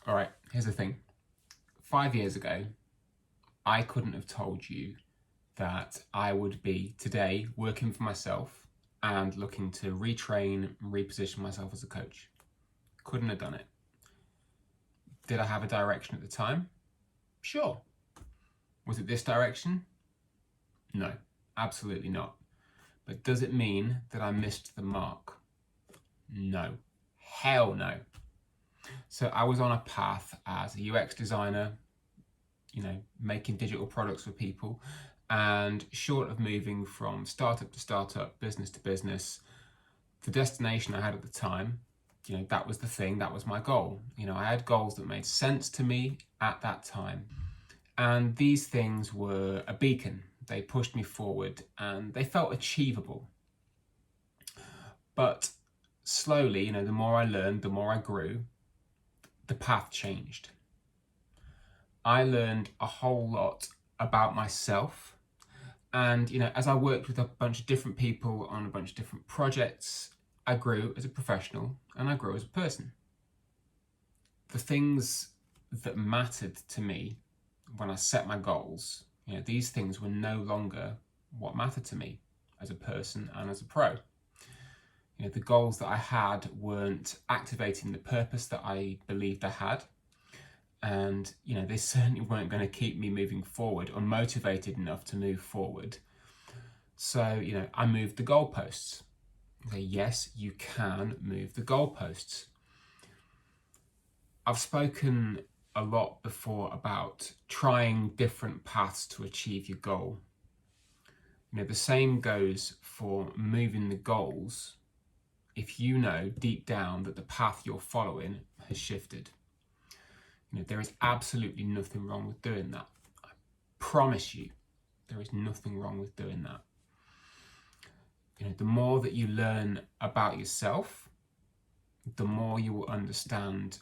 All right, here's the thing. 5 years ago, I couldn't have told you that I would be today working for myself and looking to retrain and reposition myself as a coach. Couldn't have done it. Did I have a direction at the time? Sure. Was it this direction? No, absolutely not. But does it mean that I missed the mark? No. Hell no. So I was on a path as a UX designer, making digital products for people. And short of moving from startup to startup, business to business, the destination I had at the time, that was the thing, that was my goal. I had goals that made sense to me at that time. And these things were a beacon. They pushed me forward and they felt achievable. But slowly, the more I learned, the more I grew, the path changed. I learned a whole lot about myself. And, as I worked with a bunch of different people on a bunch of different projects, I grew as a professional and I grew as a person. The things that mattered to me when I set my goals, these things were no longer what mattered to me as a person and as a pro. The goals that I had weren't activating the purpose that I believed I had. And, they certainly weren't going to keep me moving forward or motivated enough to move forward. So, I moved the goalposts. Okay, yes, you can move the goalposts. I've spoken a lot before about trying different paths to achieve your goal. The same goes for moving the goals if you know deep down that the path you're following has shifted. There is absolutely nothing wrong with doing that. I promise you, there is nothing wrong with doing that. The more that you learn about yourself, the more you will understand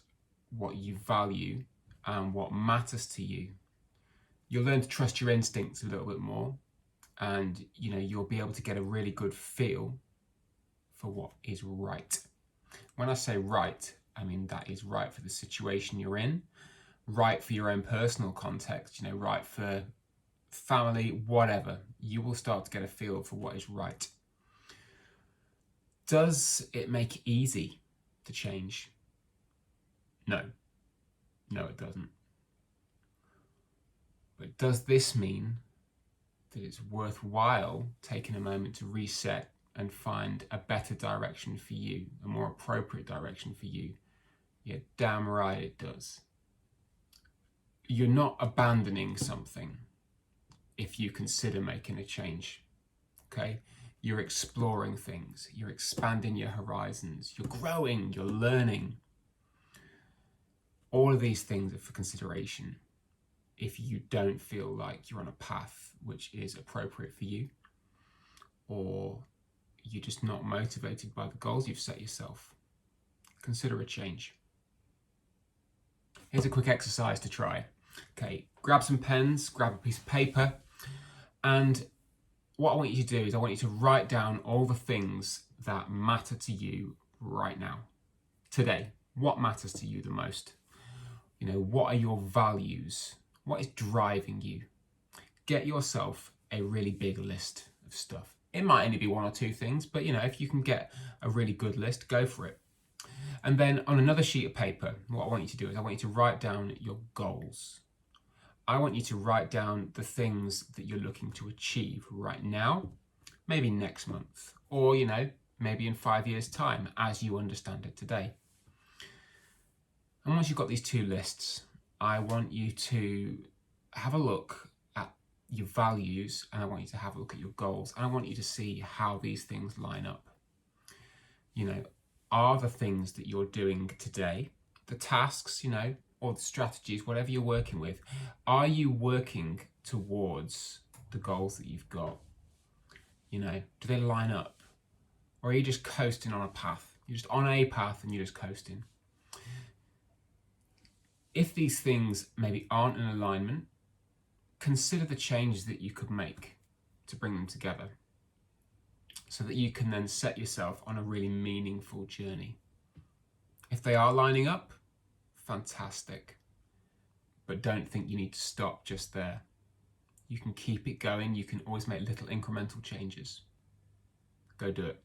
what you value and what matters to you. You'll learn to trust your instincts a little bit more, and you'll be able to get a really good feel for what is right. When I say right, I mean that is right for the situation you're in, right for your own personal context, right for family, whatever. You will start to get a feel for what is right. Does it make it easy to change? No, it doesn't. But does this mean that it's worthwhile taking a moment to reset and find a better direction for you, a more appropriate direction for you? Yeah, damn right it does. You're not abandoning something if you consider making a change, okay? You're exploring things, you're expanding your horizons, you're growing, you're learning. All of these things are for consideration if you don't feel like you're on a path which is appropriate for you, or you're just not motivated by the goals you've set yourself. Consider a change. Here's a quick exercise to try. Okay, grab some pens, grab a piece of paper, and what I want you to do is I want you to write down all the things that matter to you right now, today. What matters to you the most? What are your values? What is driving you? Get yourself a really big list of stuff. It might only be one or two things, but if you can get a really good list, go for it. And then on another sheet of paper, what I want you to do is I want you to write down your goals. I want you to write down the things that you're looking to achieve right now, maybe next month, or, maybe in 5 years' time as you understand it today. And once you've got these two lists, I want you to have a look at your values, and I want you to have a look at your goals, and I want you to see how these things line up. Are the things that you're doing today, the tasks, or the strategies, whatever you're working with, are you working towards the goals that you've got? Do they line up? Or are you just coasting on a path? You're just on a path and you're just coasting. If these things maybe aren't in alignment, consider the changes that you could make to bring them together so that you can then set yourself on a really meaningful journey. If they are lining up, fantastic. But don't think you need to stop just there. You can keep it going. You can always make little incremental changes. Go do it.